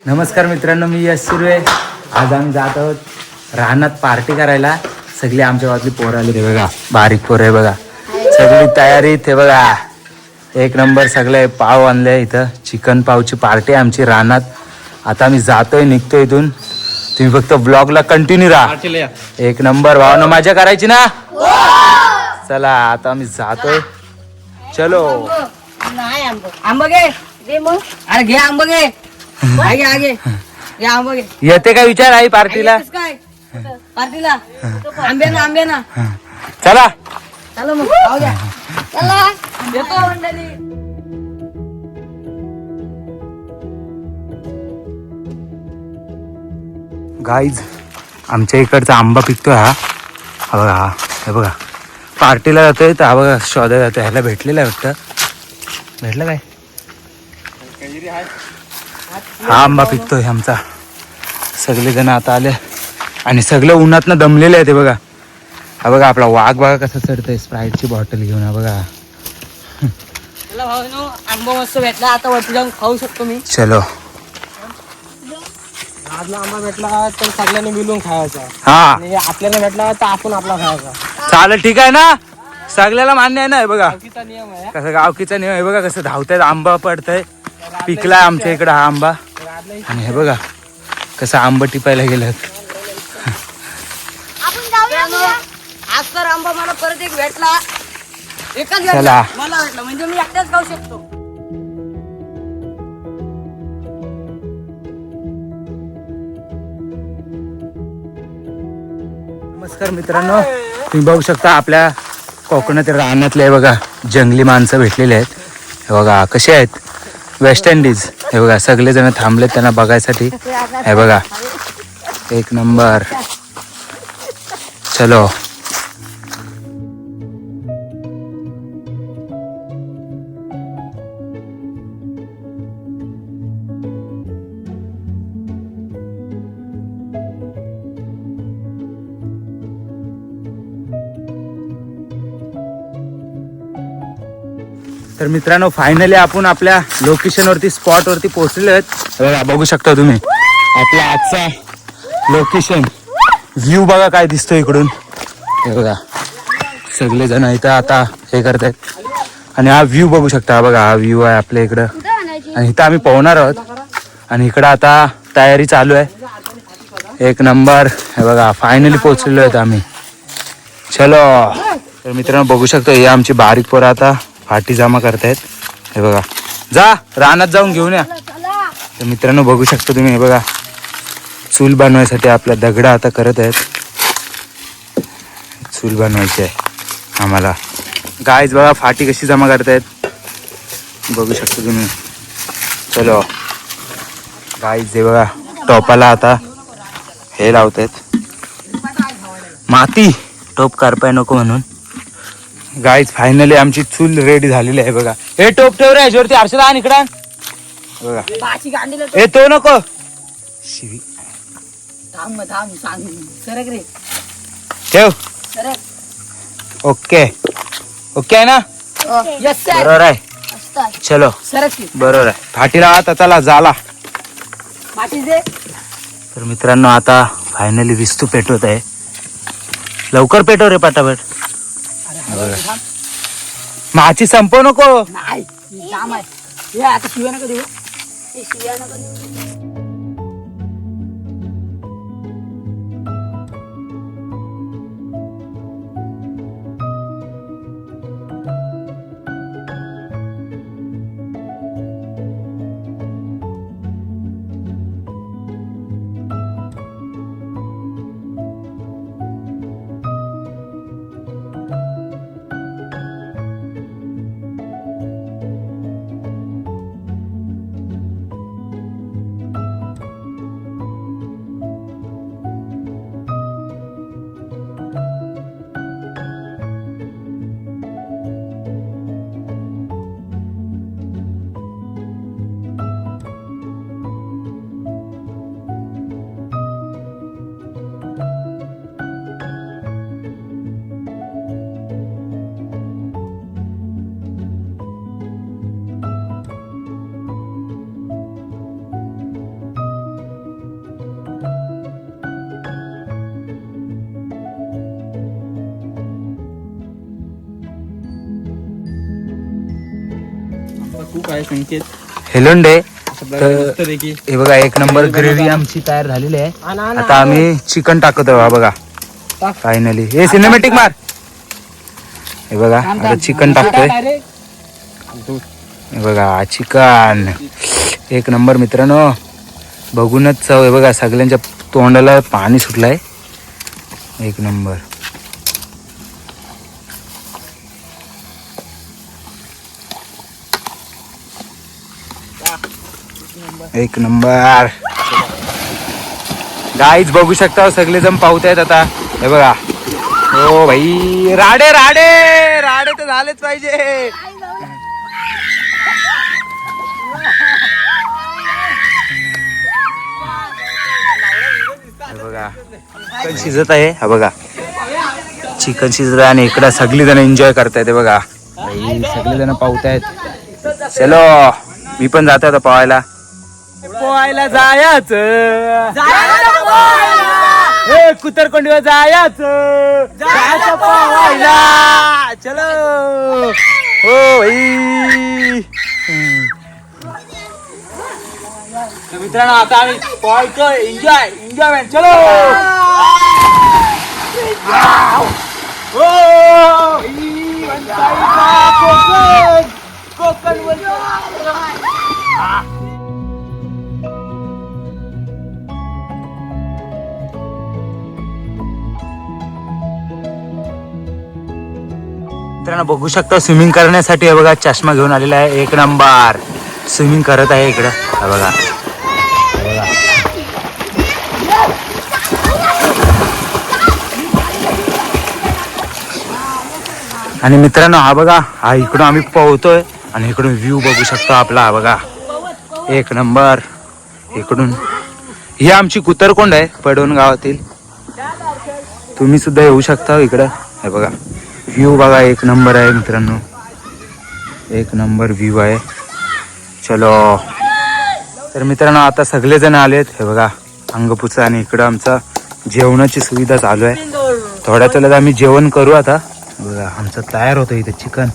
नमस्कार मित्रांनो, मी यश सुर्वे. आज आम्ही जात आहोत रानात पार्टी करायला. सगळी आमच्या गावातली पोरं आली ते बघा, बारीक पोरं आहे बघा, सगळी तयारी ते बघा. एक नंबर सगळे पाव आणले इथं. चिकन पावची पार्टी आमची रानात. आता आम्ही जातोय, निघतोय इथून. तुम्ही फक्त ब्लॉगला कंटिन्यू राहा. एक नंबर भावना मजा करायची ना. चला आता आम्ही जातोय. चलो. आंबा घे मग. अरे घे आंबा घे. आगे आगे घे आंबा घे. येते काय विचार आई पार्टीला? काय पार्टीला आंबे ना चला चला मग खाऊ द्या. चला येतो मंडळी. गाईज, आमच्या इकडचा आंबा पिकतोय हा. हा बघा, हे बघा. पार्टीला जातोय तर हा बघा शोधायला जातोय. ह्याला भेटलेला आहे वाटतं. भेटलं काय? हा आंबा पिकतोय आमचा. सगळे जण आता आले आणि सगळं उन्हातनं दमलेले आहे ते बघा. हा बघा आपला वाघ बघा कसा चढतोय स्प्राईटची बॉटल घेऊन. हा बघा. चला भाऊ, आंबा मस्त भेटला. आता वरती जाऊन खाऊ शकतो मी. चलो. आजला आंबा भेटला तर सगळ्यांनी मिळून खायचा. हा आणि आपल्याला भेटला तर आपण आपला खायचा. चालेल, ठीक आहे ना. सगळ्याला मान्य आहे ना. हे बघा गावकीचा नियम आहे. कसं गावकीचा नियम आहे बघा. कसं धावतायत, आंबा पडतंय. पिकलाय आमच्या इकडं हा आंबा. आणि हे बघा कसं आंबा टिपायला गेलं. आज तर आंबा मला परत एक भेटला. एकच चला. भेटला मला भेटला म्हणजे मी एकटाच खाऊ शकतो. नमस्कार मित्रांनो, तुम्ही बघू शकता आपल्या कोकणात रानातले हे बघा जंगली माणसं भेटलेले आहेत. हे बघा कसे आहेत. West Indies. हे बघा सगळेजण थांबलेत त्यांना बघायसाठी. हे बघा एक नंबर. चलो. तर मित्रांनो, फायनली आपण आपल्या लोकेशनवरती स्पॉटवरती पोहोचलेलो आहेत. बघा बघू शकता तुम्ही आपला आजचा लोकेशन. व्ह्यू बघा काय दिसतो इकडून. हे बघा सगळे जण इथं आता हे करत आहेत. आणि हा व्ह्यू बघू शकता. हा बघा हा व्ह्यू आहे आपल्या इकडं. आणि इथं आम्ही पोहणार आहोत. आणि इकडं आता तयारी चालू आहे. एक नंबर. हे बघा फायनली पोहोचलेलो आहेत आम्ही. चलो. तर मित्रांनो बघू शकतो हे आमची बारीक पोरं आता फाटी जमा करतायत. हे बघा, जा रानात जाऊन घेऊन या. तर मित्रांनो बघू शकता तुम्ही. हे बघा चूल बनवायसाठी आपल्या दगड आता करत आहेत. चूल बनवायची आहे आम्हाला. गाईज बघा फाटी कशी जमा करतायत बघू शकता तुम्ही. चलो गाईज, हे बघा टोपाला आता हे लावतायत माती. टोप करपाय नको म्हणून. गाईज फायनली आमची चूल रेडी झालेली आहे बघा. हे टोप ठेव रे ह्याच्यावरती. आरशाला आण इकडं. बघा बाची गांडीला हे तो नको शिवी. थांब सांग. सरक रे ठेव. सरक. ओके ओके आहे ना. Yes sir. बरोबर आहे. चलो सरक की बरोबर आहे. फाटीला आता चला झाला. बाची दे. तर मित्रांनो आता फायनली विस्तू पेटवत आहे. लवकर पेटव रे पटापट. माची संपव नको. नाही जाम आहे. हे आता शिव्या नका देऊ. हे शिव्या नका देऊ. खूप आहे संकेत. हेलोंडे. तर मस्तपैकी. हे बघा एक नंबर ग्रेव्ही आमची तयार झालेली आहे. आता आम्ही चिकन टाकतो बघा फायनली. हे सिनेमॅटिक मार. हे बघा आता चिकन टाकतोय. हे बघा चिकन एक नंबर मित्रांनो. बघूनच चव आहे बघा. सगळ्यांच्या तोंडाला पाणी सुटलंय. एक नंबर. एक नंबर. गाईच बघू शकता सगळेजण पाहतायत आता. हे बघा. हो भाई राडे राडे राडे तर झालेच पाहिजे. हे बघा चिकन शिजत आहे. हा बघा चिकन शिजत आहे आणि इकडं सगळी जण एन्जॉय करतायत. हे बघा भाई सगळे जण पाहतायत. चलो मी पण जातो आता पोहायला. पोहायला जायचं. हे कुतरकोंडीवर जायचं. पोहायला चलो. हो भाई. मित्रांनो आता आम्ही पोहायचं. एन्जॉयमेंट चलो. मित्रांनो बघू शकता स्विमिंग करण्यासाठी हे बघा चष्मा घेऊन आलेला आहे. एक नंबर स्विमिंग करत आहे इकडं. हा बघा. आणि मित्रांनो हा बघा हा इकडून आम्ही पोहतोय आणि इकडून व्ह्यू बघू शकतो आपला. हा बघा एक नंबर. इकडून ही आमची कुतरकोंड आहे पडवण गावातील. तुम्ही सुद्धा येऊ शकता इकडं. हे बघा व्ह्यू बघा एक नंबर आहे मित्रांनो. एक नंबर व्ह्यू आहे. चलो तर मित्रांनो आता सगळेजण आलेत. हे बघा अंगपुचा आणि इकडं आमचा जेवणाची सुविधा चालू आहे. थोड्याच वेळात आम्ही जेवण करू. आता बघा आमचं तयार होतं इथे चिकन.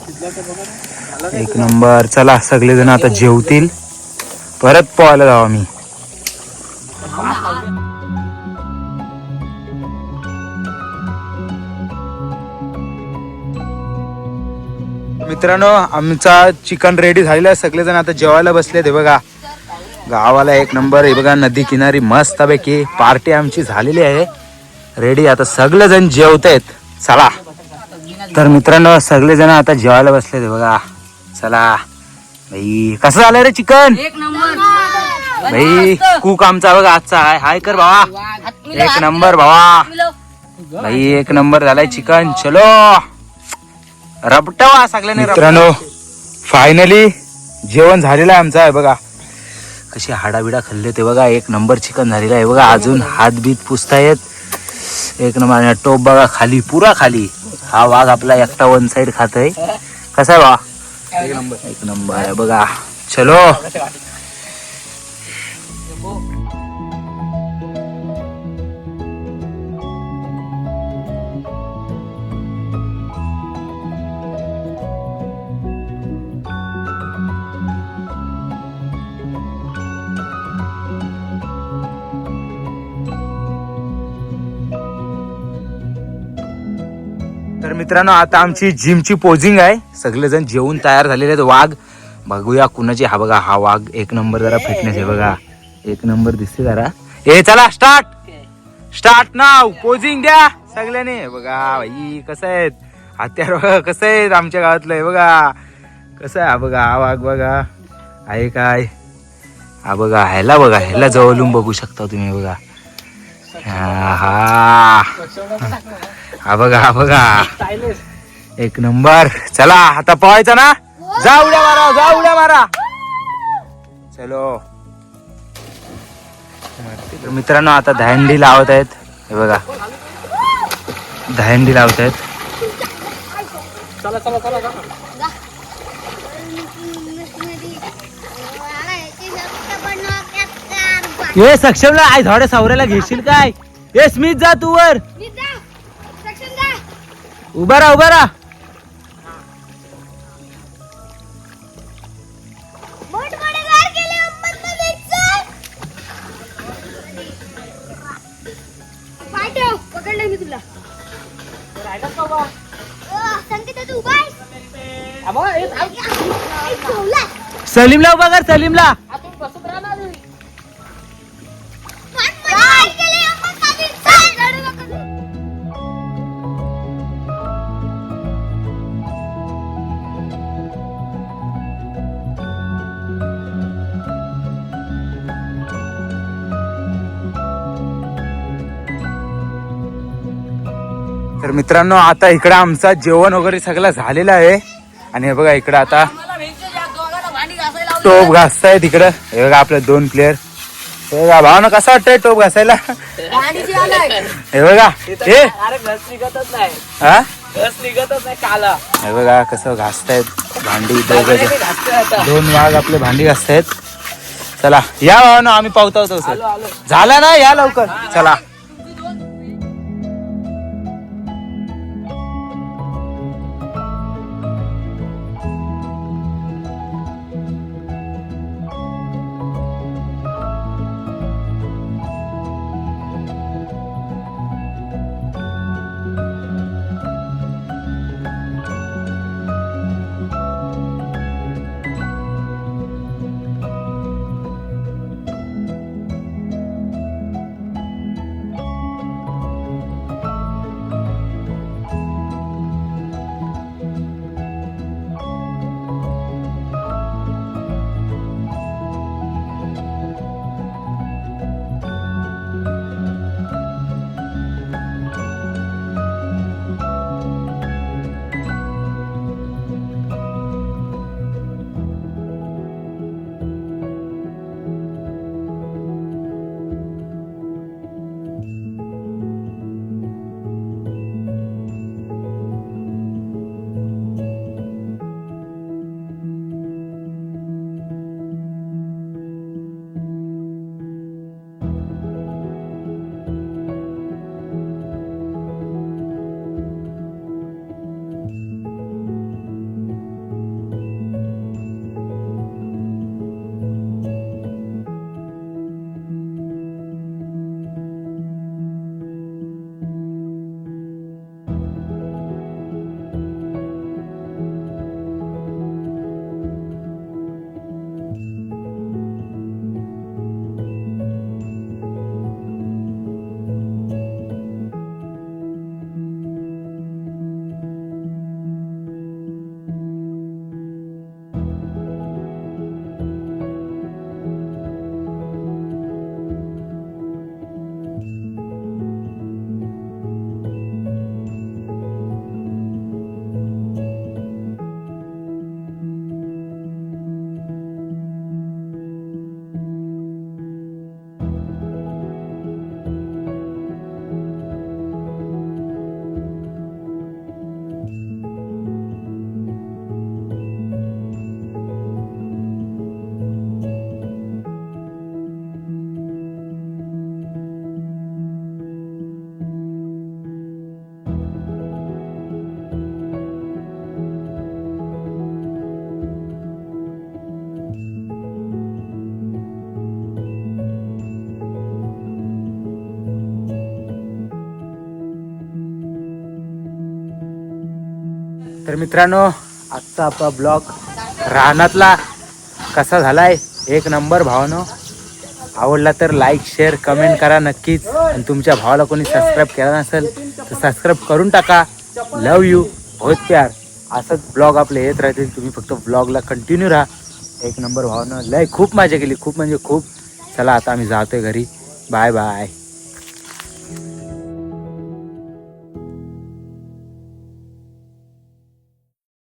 एक नंबर. चला सगळेजण आता जेवतील. परत पोहायला जाऊ आम्ही. मित्रांनो आमचा चिकन रेडी झालेला आहे. सगळेजण आता जेवायला बसले. ते बघा गावाला एक नंबर. हे बघा नदी किनारी मस्त पैकी पार्टी आमची झालेली आहे रेडी. आता सगळेजण जेवतायत. चला तर मित्रांनो सगळेजण आता जेवायला बसले. ते बघा चला भाई कसं झालं रे चिकन. एक नंबर भाई कुक आमचा बघा आजचा आहे. हाय कर भावा. एक नंबर भावा. भाई एक नंबर झालाय चिकन. चलो रबटावा सगळ्यांनी. मित्रांनो फायनली जेवण झालेलं आहे आमचं. आहे बघा कशी हाडाबिडा खाल्ले ते बघा. एक नंबर चिकन झालेलं आहे बघा. अजून हात बीत पुसतायत. एक नंबर. टोप बघा खाली पुरा खाली. हा वाघ आपला एकटा वन साइड खातोय. कसा आहे बा. एक नंबर आहे बघा. चलो तर मित्रांनो आता आमची जिमची पोजिंग आहे. सगळेजण जेवून तयार झालेले आहेत. वाघ बघूया कुणाची. हा बघा हा वाघ एक नंबर. जरा फिटनेस आहे बघा. एक नंबर दिसते जरा. ए चला स्टार्ट नाव. पोजिंग द्या सगळ्यांनी. बघा भाई कसं आहेत हत्यार बघा कसं आहेत आमच्या गावातलं. आहे बघा कसं आहे. हा बघा हा वाघ बघा आहे काय. हा बघा ह्याला बघा ह्याला जवळून बघू शकता तुम्ही. बघा हा हा बघा एक नंबर. चला आता पोहायचा ना. जा उड्या मारा. चलो तर मित्रांनो आता दहंडी लावत आहेत. हे बघा दहंडी लावत आहेत. ये सक्षमला आई थोड्या सावऱ्याला घेशील काय. ये स्मित जा तू वर. उभा राहा. पकडलंय मी तुला. राहिलाच का बा? संकेत तू उभा आहेस? आबा, हे थांब. आई, ठेवला. सलीमला उभा कर, सलीमला. आपण बसत राहणार आहे. काय केलंय आपण खाली? चल, रडू नका. तर मित्रांनो आता इकडं आमचा जेवण वगैरे सगळं झालेलं आहे. आणि हे बघा इकडं आता मला भेटते या दोघांना भांडी घासायला लावली. टोप घासतायत इकडं. हे बघा आपले 2 प्लेयर. हे बघा भावना कसं वाटतंय टोप घासायला. भांडीची आलाय. हे बघा हे अरे घस निघतच नाही. हा घस निघतच नाही काला. हे बघा कसं घासतायत भांडी. दोघं घासतोय आता. 2 वाघ आपले भांडी घासतायत. चला या भावना आम्ही पावतो सर. आलो. झाला ना या लवकर चला. तर मित्रांनो आजचा आपला ब्लॉग रानातला कसा झालाय 1 नंबर. भावानो आवडला तर लाईक शेअर कमेंट करा नक्कीच. आणि तुमच्या भावाला कोणी सबस्क्राईब केला नसेल तर सबस्क्राईब करून टाका. लव यू बहुत प्यार. असंच ब्लॉग आपले येत राहतील. तुम्ही फक्त ब्लॉगला कंटिन्यू राहा. 1 नंबर भावानो. लय खूप मजा केली खूप म्हणजे खूप. चला आता आम्ही जातोय घरी. Bye bye.